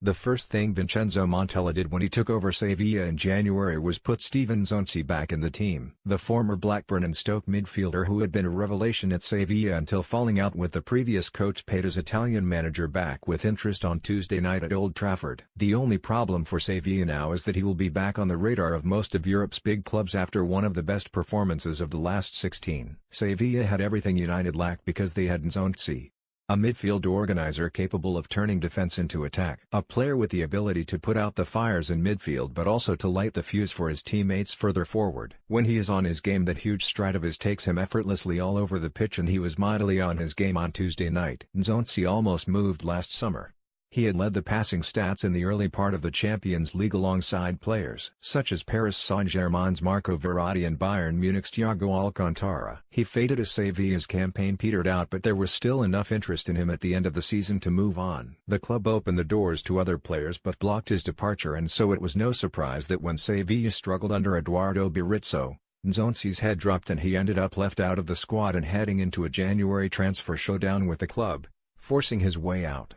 The first thing Vincenzo Montella did when he took over Sevilla in January was put Steven Nzonzi back in the team. The former Blackburn and Stoke midfielder who had been a revelation at Sevilla until falling out with the previous coach paid his Italian manager back with interest on Tuesday night at Old Trafford. The only problem for Sevilla now is that he will be back on the radar of most of Europe's big clubs after one of the best performances of the last 16. Sevilla had everything United lacked because they had Nzonzi, a midfield organizer capable of turning defense into attack. A player with the ability to put out the fires in midfield but also to light the fuse for his teammates further forward. When he is on his game, that huge stride of his takes him effortlessly all over the pitch, and he was mightily on his game on Tuesday night. Nzonzi almost moved last summer. He had led the passing stats in the early part of the Champions League alongside players such as Paris Saint-Germain's Marco Verratti and Bayern Munich's Thiago Alcantara. He faded as Sevilla's campaign petered out, but there was still enough interest in him at the end of the season to move on. The club opened the doors to other players but blocked his departure, and so it was no surprise that when Sevilla struggled under Eduardo Berizzo, Nzonzi's head dropped and he ended up left out of the squad and heading into a January transfer showdown with the club, forcing his way out.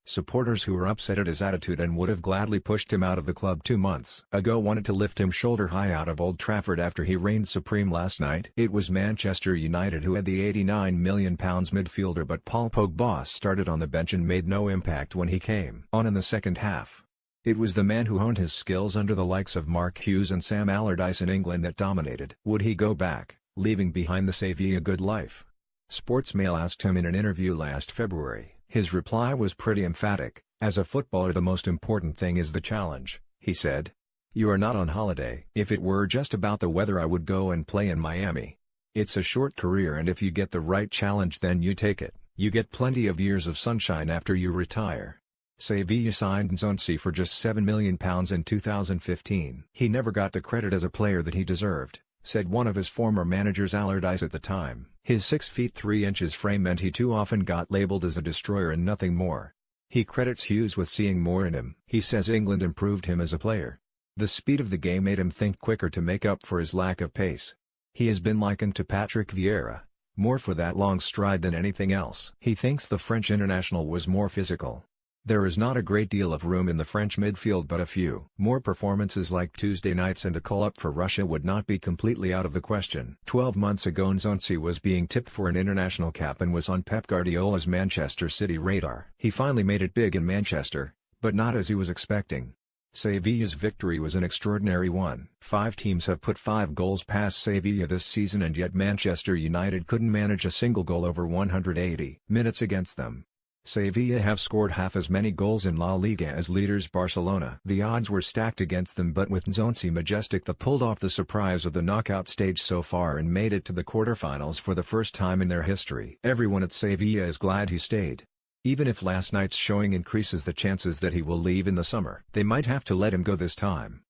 Supporters who were upset at his attitude and would have gladly pushed him out of the club 2 months ago wanted to lift him shoulder high out of Old Trafford after he reigned supreme last night. It was Manchester United who had the £89 million midfielder, but Paul Pogba started on the bench and made no impact when he came on in the second half. It was the man who honed his skills under the likes of Mark Hughes and Sam Allardyce in England that dominated. Would he go back, leaving behind the Sevilla good life? Sportsmail asked him in an interview last February. His reply was pretty emphatic. "As a footballer, the most important thing is the challenge," he said. "You are not on holiday. If it were just about the weather, I would go and play in Miami. It's a short career, and if you get the right challenge, then you take it. You get plenty of years of sunshine after you retire." Sevilla signed Nzonzi for just £7 million in 2015. "He never got the credit as a player that he deserved," said one of his former managers Allardyce at the time. "His 6 feet 3 inches frame meant he too often got labelled as a destroyer and nothing more." He credits Hughes with seeing more in him. He says England improved him as a player. The speed of the game made him think quicker to make up for his lack of pace. He has been likened to Patrick Vieira, more for that long stride than anything else. He thinks the French international was more physical. "There is not a great deal of room in the French midfield, but a few more performances like Tuesday night's and a call-up for Russia would not be completely out of the question." 12 months ago Nzonzi was being tipped for an international cap and was on Pep Guardiola's Manchester City radar. He finally made it big in Manchester, but not as he was expecting. Sevilla's victory was an extraordinary one. 5 teams have put 5 goals past Sevilla this season, and yet Manchester United couldn't manage a single goal over 180 minutes against them. Sevilla have scored half as many goals in La Liga as leaders Barcelona. The odds were stacked against them, but with Nzonzi majestic, they pulled off the surprise of the knockout stage so far and made it to the quarterfinals for the first time in their history. Everyone at Sevilla is glad he stayed. Even if last night's showing increases the chances that he will leave in the summer. They might have to let him go this time.